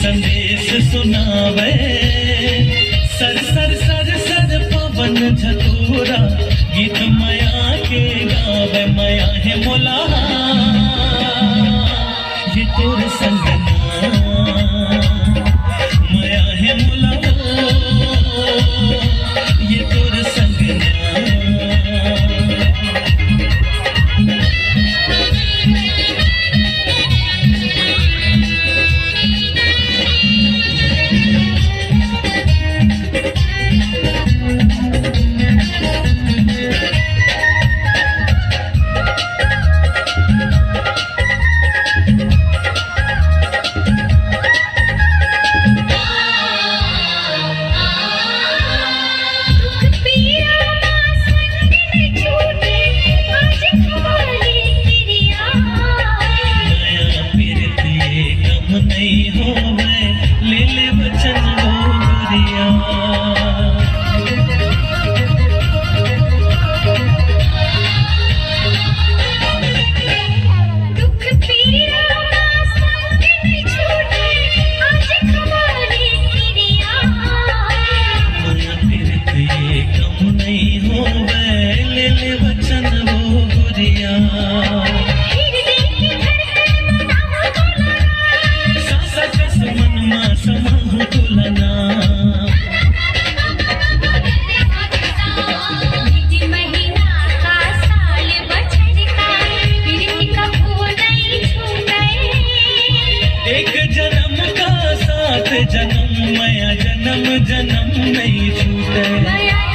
संदेश सुनावे sir sir sir sir पवन झतूरा गीत माया के गावे माया है मोला ये तोर संगना माया है मोला ये तोर संगना। नहीं होवे ले ले वचन गोरिया दुख पीड़ा संग नहीं छूटे आज हमारी क्रिया माया फिरत ये कम नहीं होवे ले ले वचन गोरिया। एक जन्म का साथ जन्म माया जन्म जन्म नहीं छूटे।